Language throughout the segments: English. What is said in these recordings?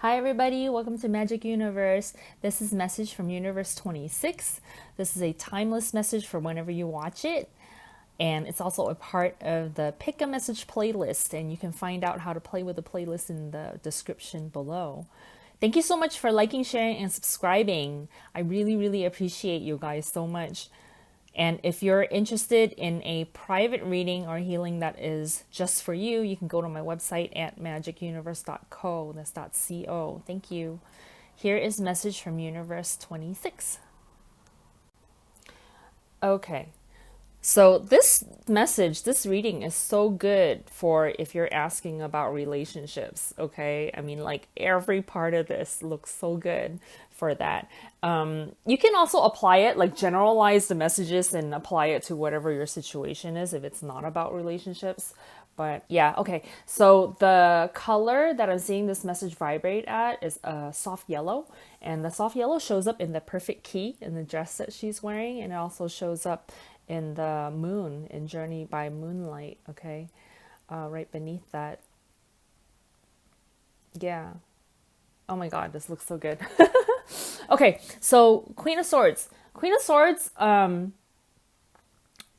Hi, everybody. Welcome to Magic Universe. This is Message from Universe 26. This is a timeless message for whenever you watch it. And it's also a part of the Pick a Message playlist. And you can find out how to play with the playlist in the description below. Thank you so much for liking, sharing, and subscribing. I really, really appreciate you guys so much. And if you're interested in a private reading or healing that is just for you, you can go to my website at magicuniverse.co. That's .co. Thank you. Here is message from Universe 26. Okay. So this message, this reading is so good for if you're asking about relationships, okay? I mean, like every part of this looks so good for that. You can also apply it, like generalize the messages and apply it to whatever your situation is if it's not about relationships. But yeah, okay. So the color that I'm seeing this message vibrate at is a soft yellow. And the soft yellow shows up in the perfect key in the dress that she's wearing. And it also shows up in the moon in Journey by Moonlight, okay? Right beneath that. Yeah. Oh my God, this looks so good. Okay, so Queen of Swords. Queen of Swords,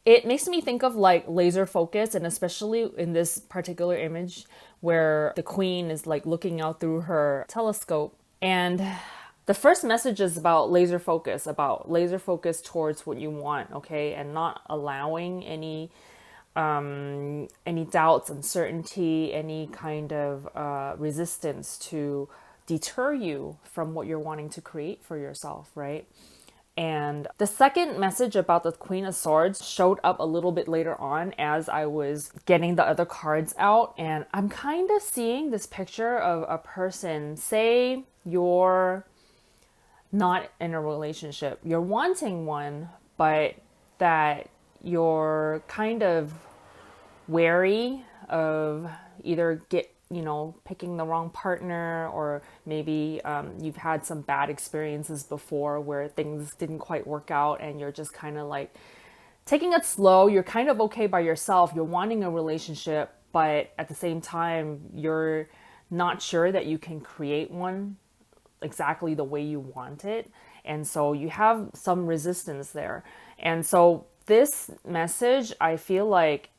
it makes me think of like laser focus, and especially in this particular image where the queen is like looking out through her telescope. And the first message is about laser focus towards what you want, okay, and not allowing any doubts, uncertainty, any kind of resistance to deter you from what you're wanting to create for yourself, right? And the second message about the Queen of Swords showed up a little bit later on as I was getting the other cards out. And I'm kind of seeing this picture of a person, say you're not in a relationship, you're wanting one, but that you're kind of wary of either picking the wrong partner, or maybe you've had some bad experiences before where things didn't quite work out and you're just kind of like taking it slow. You're kind of okay by yourself, you're wanting a relationship, but at the same time you're not sure that you can create one exactly the way you want it, and so you have some resistance there. And so this message, I feel like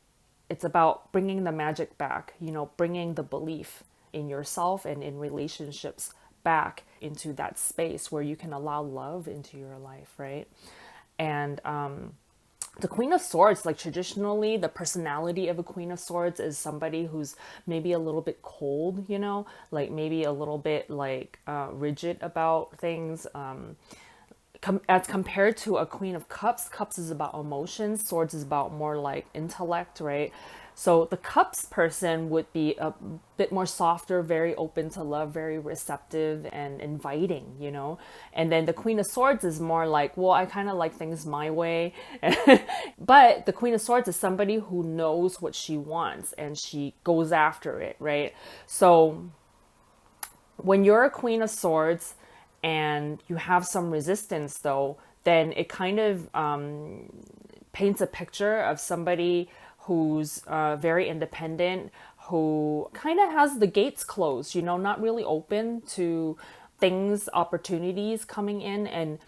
it's about bringing the magic back, bringing the belief in yourself and in relationships back into that space where you can allow love into your life, right? And the Queen of Swords, like traditionally, the personality of a Queen of Swords is somebody who's maybe a little bit cold, like maybe a little bit like rigid about things. As compared to a Queen of Cups, Cups is about emotions, Swords is about more like intellect, right? So the Cups person would be a bit more softer, very open to love, very receptive and inviting, And then the Queen of Swords is more like, well, I kind of like things my way. But the Queen of Swords is somebody who knows what she wants and she goes after it, right? So when you're a Queen of Swords and you have some resistance, though, then it kind of paints a picture of somebody who's very independent, who kind of has the gates closed, not really open to things, opportunities coming in. And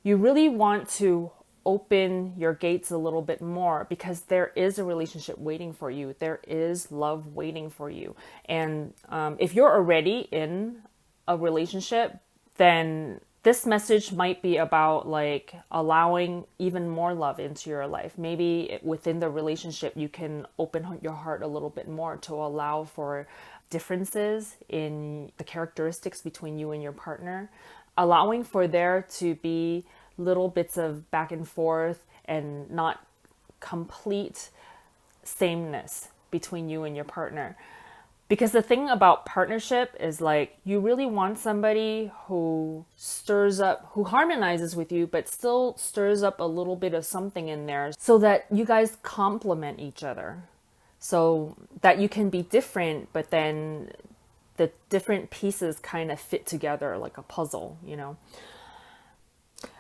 you really want to open your gates a little bit more, because there is a relationship waiting for you. There is love waiting for you. And if you're already in a relationship, then this message might be about like allowing even more love into your life. Maybe within the relationship, you can open your heart a little bit more to allow for differences in the characteristics between you and your partner, allowing for there to be little bits of back and forth and not complete sameness between you and your partner. Because the thing about partnership is like you really want somebody who stirs up, who harmonizes with you, but still stirs up a little bit of something in there so that you guys complement each other. So that you can be different, but then the different pieces kind of fit together like a puzzle,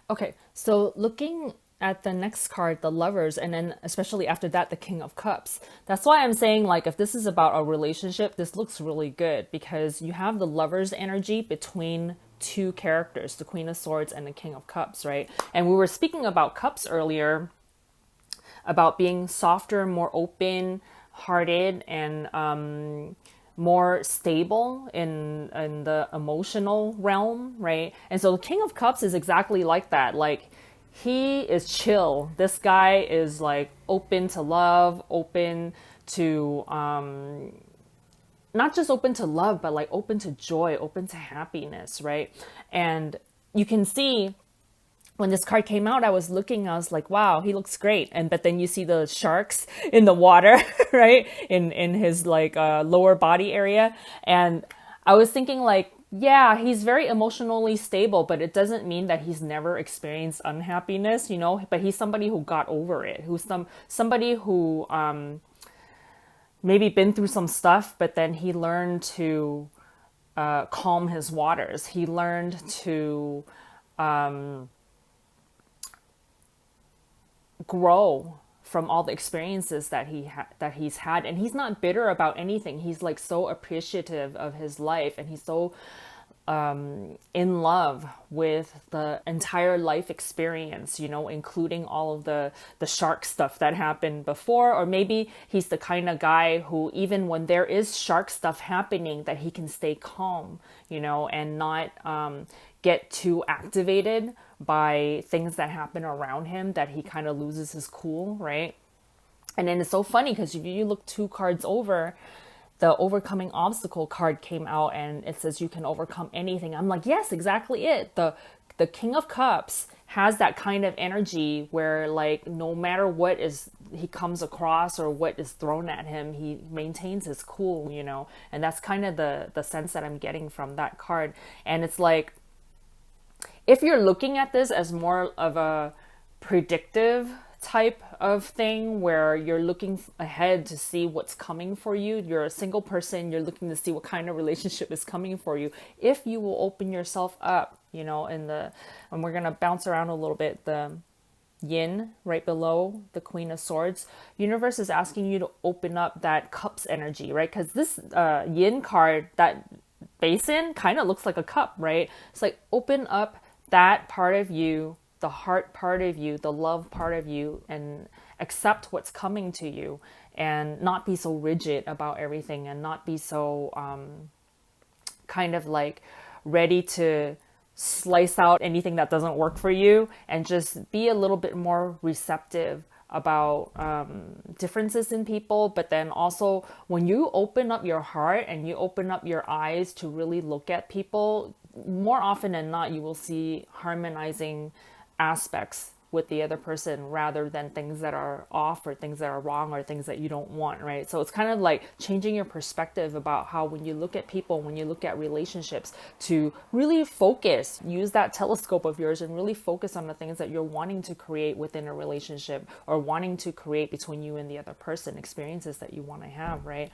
Okay, so looking at the next card, the Lovers, and then especially after that, the King of Cups. That's why I'm saying, like, if this is about a relationship, this looks really good because you have the Lovers energy between two characters, the Queen of Swords and the King of Cups, right? And we were speaking about cups earlier, about being softer, more open hearted, and more stable in the emotional realm, right? And so the King of Cups is exactly like that. Like, he is chill. This guy is like open to love, open to not just open to love, but like open to joy, open to happiness, right? And you can see when this card came out, I was like, wow, he looks great. And but then you see the sharks in the water, right? In his like lower body area. And I was thinking like, yeah, he's very emotionally stable, but it doesn't mean that he's never experienced unhappiness, you know, but he's somebody who got over it, who's somebody who maybe been through some stuff, but then he learned to calm his waters. He learned to grow from all the experiences that he's had, and he's not bitter about anything. He's like so appreciative of his life, and he's so in love with the entire life experience, you know, including all of the shark stuff that happened before. Or maybe he's the kind of guy who, even when there is shark stuff happening, that he can stay calm, you know, and not get too activated by things that happen around him, that he kind of loses his cool, right? And then it's so funny because if you look two cards over, the overcoming obstacle card came out and it says you can overcome anything. I'm like, yes, exactly it. The King of Cups has that kind of energy where, like, no matter what is he comes across or what is thrown at him, he maintains his cool, you know. And that's kind of the sense that I'm getting from that card. And it's like, if you're looking at this as more of a predictive type of thing where you're looking ahead to see what's coming for you, you're a single person, you're looking to see what kind of relationship is coming for you, if you will open yourself up, you know, and we're going to bounce around a little bit, the yin right below the Queen of Swords, universe is asking you to open up that cups energy, right? Because this yin card, that basin, kind of looks like a cup, right? It's like, open up that part of you, the heart part of you, the love part of you, and accept what's coming to you, and not be so rigid about everything, and not be so kind of like ready to slice out anything that doesn't work for you, and just be a little bit more receptive about differences in people. But then also, when you open up your heart and you open up your eyes to really look at people, more often than not, you will see harmonizing aspects with the other person, rather than things that are off or things that are wrong or things that you don't want, right? So it's kind of like changing your perspective about how, when you look at people, when you look at relationships, to really focus, use that telescope of yours and really focus on the things that you're wanting to create within a relationship, or wanting to create between you and the other person, experiences that you want to have, right?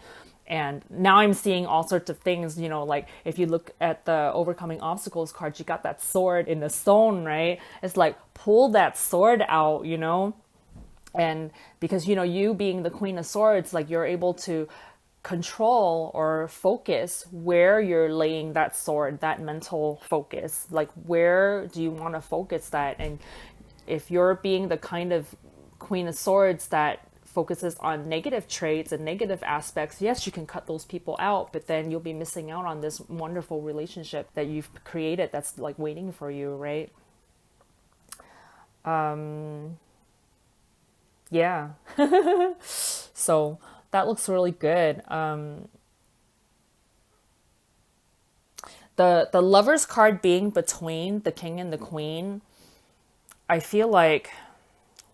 And now I'm seeing all sorts of things, you know, like if you look at the overcoming obstacles card, you got that sword in the stone, right? It's like, pull that sword out, you know? And because, you know, you being the Queen of Swords, like, you're able to control or focus where you're laying that sword, that mental focus. Like, where do you want to focus that? And if you're being the kind of Queen of Swords that focuses on negative traits and negative aspects, yes, you can cut those people out, but then you'll be missing out on this wonderful relationship that you've created that's like waiting for you, right? Yeah. So that looks really good. The Lovers card being between the King and the Queen, I feel like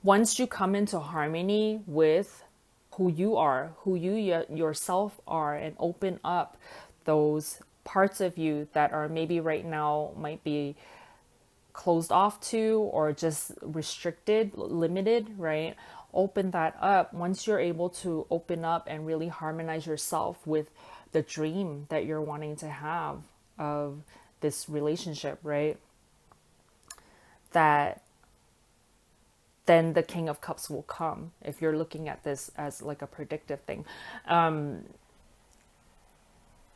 once you come into harmony with who you are, who you yourself are, and open up those parts of you that are maybe right now might be closed off to, or just restricted, limited, right? Open that up. Once you're able to open up and really harmonize yourself with the dream that you're wanting to have of this relationship, right? That then the King of Cups will come, if you're looking at this as like a predictive thing. I'm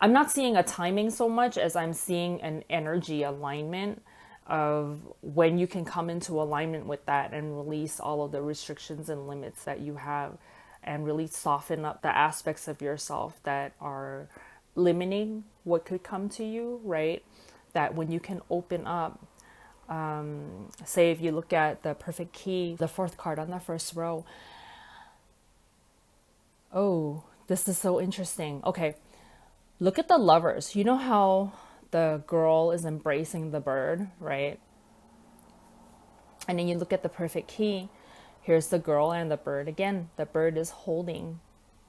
not seeing a timing so much as I'm seeing an energy alignment of when you can come into alignment with that and release all of the restrictions and limits that you have, and really soften up the aspects of yourself that are limiting what could come to you, right? That when you can open up, say if you look at the perfect key, the fourth card on the first row. Oh, this is so interesting. Okay, look at the lovers. You know how the girl is embracing the bird, right? And then you look at the perfect key. Here's the girl and the bird. Again, the bird is holding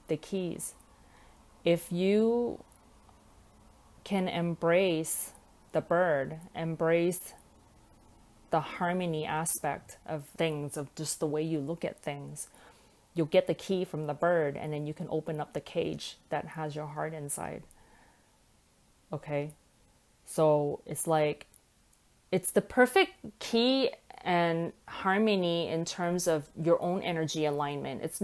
the keys. If you can embrace the bird, embrace the harmony aspect of things, of just the way you look at things, you'll get the key from the bird, and then you can open up the cage that has your heart inside. Okay? So it's like, it's the perfect key and harmony in terms of your own energy alignment. It's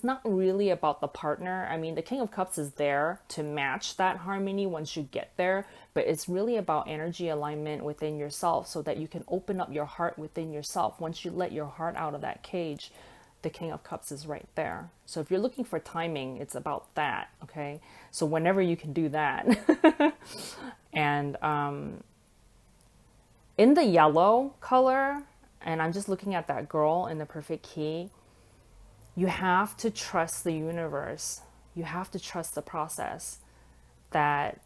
not really about the partner. I mean, the King of Cups is there to match that harmony once you get there, but it's really about energy alignment within yourself, so that you can open up your heart within yourself. Once you let your heart out of that cage, the King of Cups is right there. So if you're looking for timing, it's about that. Okay, so whenever you can do that. And in the yellow color, and I'm just looking at that girl in the perfect key, you have to trust the universe. You have to trust the process, that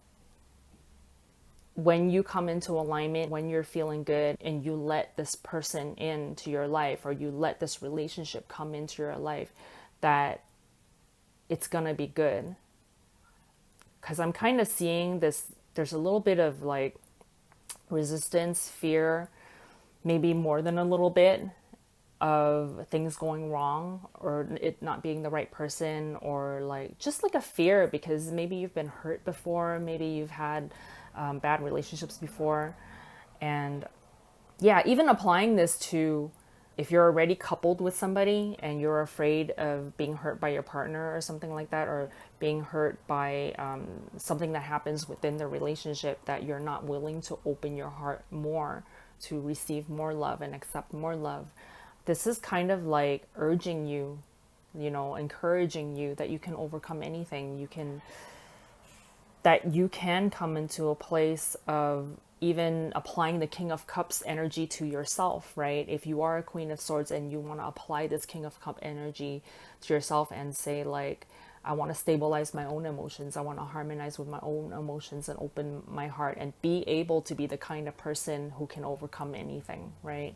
when you come into alignment, when you're feeling good and you let this person into your life, or you let this relationship come into your life, that it's gonna be good. Because I'm kind of seeing this, there's a little bit of like resistance, fear, maybe more than a little bit, of things going wrong, or it not being the right person, or like just like a fear because maybe you've been hurt before, maybe you've had bad relationships before. And yeah, even applying this to if you're already coupled with somebody and you're afraid of being hurt by your partner or something like that, or being hurt by something that happens within the relationship, that you're not willing to open your heart more to receive more love and accept more love. This is kind of like urging you, encouraging you that you can overcome anything. That you can come into a place of even applying the King of Cups energy to yourself, right? If you are a Queen of Swords and you want to apply this King of Cup energy to yourself and say like, I want to stabilize my own emotions. I want to harmonize with my own emotions and open my heart and be able to be the kind of person who can overcome anything, right?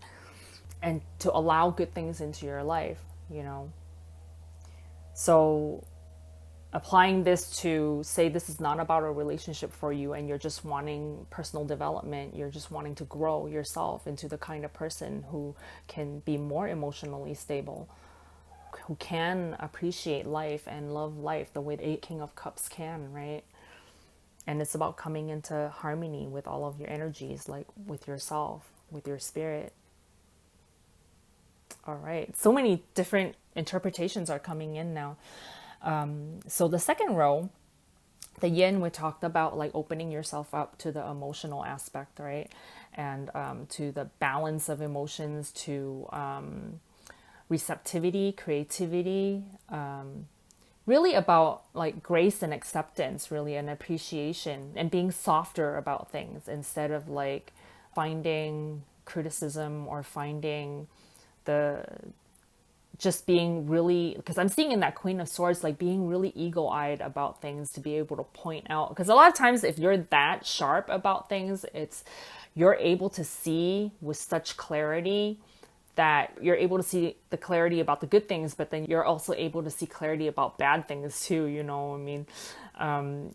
And to allow good things into your life. So applying this to say this is not about a relationship for you and you're just wanting personal development, you're just wanting to grow yourself into the kind of person who can be more emotionally stable, who can appreciate life and love life the way the King of Cups can, right? And it's about coming into harmony with all of your energies, like with yourself, with your spirit. All right, so many different interpretations are coming in now. So the second row, the yin, we talked about like opening yourself up to the emotional aspect, right? And to the balance of emotions, to receptivity, creativity, really about like grace and acceptance, really, and appreciation, and being softer about things instead of like finding criticism or finding the just being really, because I'm seeing in that Queen of Swords, like being really ego-eyed about things to be able to point out. Because a lot of times if you're that sharp about things, you're able to see with such clarity that you're able to see the clarity about the good things, but then you're also able to see clarity about bad things too, I mean?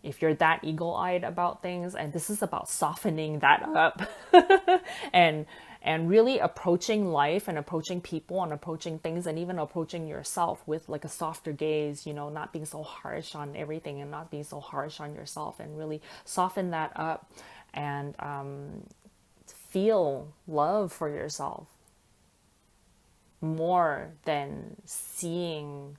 If you're that eagle-eyed about things, and this is about softening that up and really approaching life and approaching people and approaching things and even approaching yourself with like a softer gaze, not being so harsh on everything and not being so harsh on yourself, and really soften that up and feel love for yourself. more than seeing,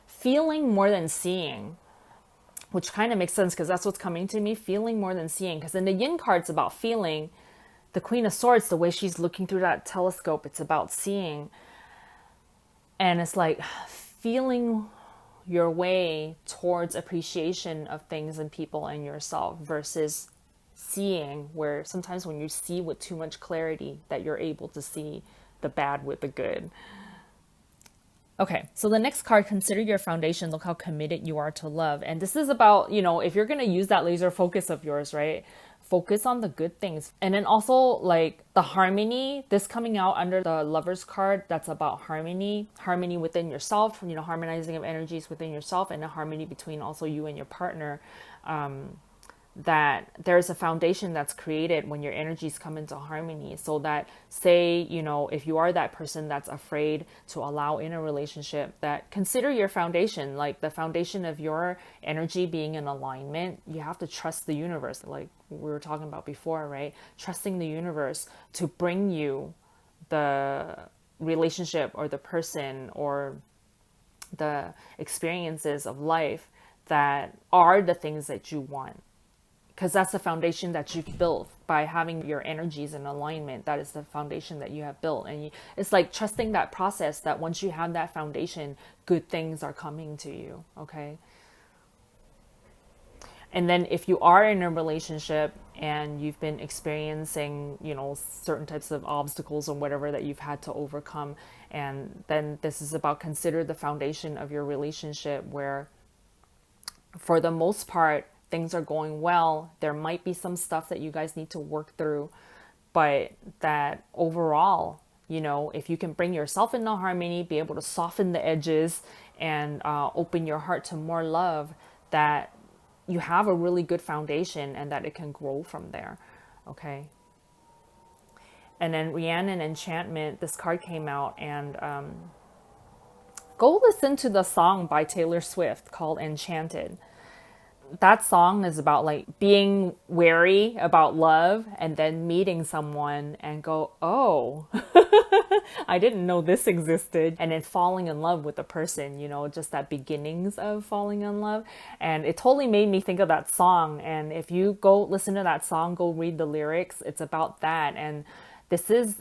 feeling more than seeing, which kind of makes sense because that's what's coming to me, feeling more than seeing. Because in the yin card, it's about feeling. The Queen of Swords, the way she's looking through that telescope, it's about seeing. And it's like feeling your way towards appreciation of things and people and yourself versus seeing, where sometimes when you see with too much clarity that you're able to see the bad with the good. Okay, so the next card, consider your foundation. Look how committed you are to love. And this is about, if you're going to use that laser focus of yours, right? Focus on the good things. And then also like the harmony, this coming out under the Lovers card, that's about harmony within yourself, harmonizing of energies within yourself, and a harmony between also you and your partner. That there's a foundation that's created when your energies come into harmony, so that, say, if you are that person that's afraid to allow in a relationship, that consider your foundation, like the foundation of your energy being in alignment. You have to trust the universe, like we were talking about before, right? Trusting the universe to bring you the relationship or the person or the experiences of life that are the things that you want, because that's the foundation that you've built by having your energies in alignment. That is the foundation that you have built. And it's like trusting that process, that once you have that foundation, good things are coming to you. Okay. And then if you are in a relationship and you've been experiencing, certain types of obstacles or whatever that you've had to overcome, and then this is about, consider the foundation of your relationship, where for the most part, things are going well. There might be some stuff that you guys need to work through, but that overall, if you can bring yourself into harmony, be able to soften the edges and open your heart to more love, that you have a really good foundation and that it can grow from there. Okay. And then Rhiannon Enchantment, this card came out, and go listen to the song by Taylor Swift called Enchanted. That song is about like being wary about love and then meeting someone and go, oh, I didn't know this existed. And then falling in love with the person, just that beginnings of falling in love. And it totally made me think of that song. And if you go listen to that song, go read the lyrics, it's about that. And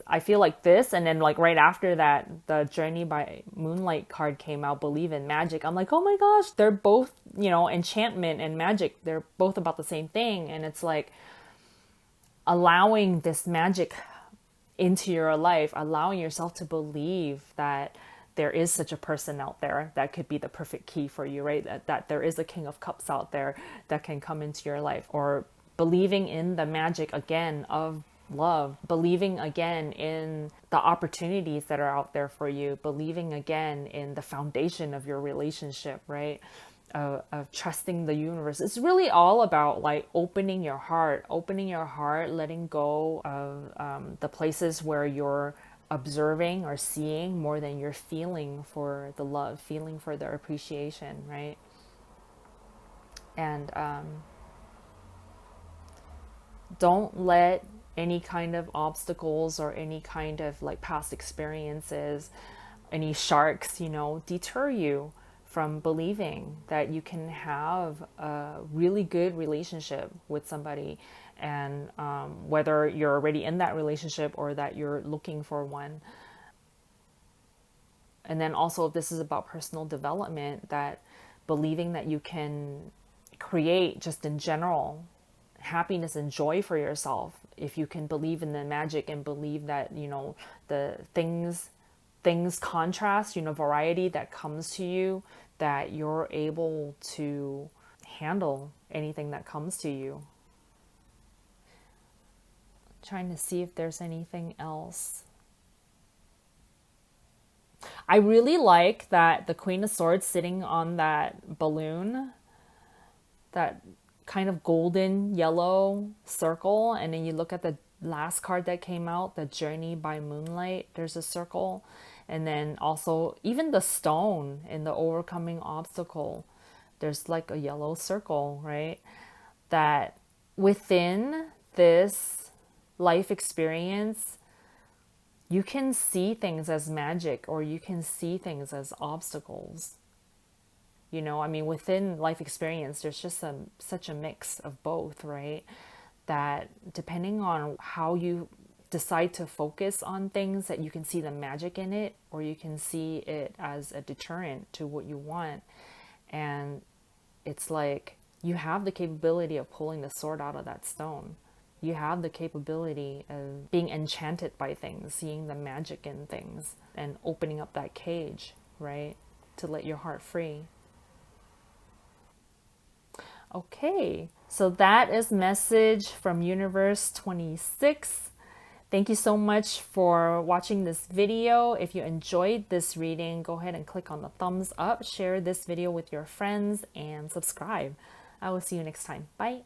I feel like this, and then like right after that, the Journey by Moonlight card came out, Believe in Magic. I'm like, oh my gosh, they're both, enchantment and magic. They're both about the same thing. And it's like allowing this magic into your life, allowing yourself to believe that there is such a person out there that could be the perfect key for you, right? That there is a King of Cups out there that can come into your life, or believing in the magic again of love, believing again in the opportunities that are out there for you, believing again in the foundation of your relationship, right? Of trusting the universe. It's really all about like opening your heart, letting go of the places where you're observing or seeing more than you're feeling for the love, feeling for the appreciation, right? And don't let any kind of obstacles or any kind of like past experiences, any sharks, deter you from believing that you can have a really good relationship with somebody. And whether you're already in that relationship or that you're looking for one. And then also, if this is about personal development, that believing that you can create just in general happiness and joy for yourself, if you can believe in the magic and believe that the things contrast, variety that comes to you, that you're able to handle anything that comes to you. Trying to see if there's anything else. I really like that the Queen of Swords sitting on that balloon, that kind of golden yellow circle, and then you look at the last card that came out, the Journey by Moonlight, there's a circle. And then also even the stone in the overcoming obstacle, there's like a yellow circle, right? That within this life experience, you can see things as magic or you can see things as obstacles. You know, I mean, within life experience, there's just such a mix of both, right? That depending on how you decide to focus on things, that you can see the magic in it or you can see it as a deterrent to what you want. And it's like you have the capability of pulling the sword out of that stone. You have the capability of being enchanted by things, seeing the magic in things, and opening up that cage, right? To let your heart free. Okay, so that is message from Universe 26. Thank you so much for watching this video. If you enjoyed this reading, go ahead and click on the thumbs up, share this video with your friends, and subscribe. I will see you next time. Bye.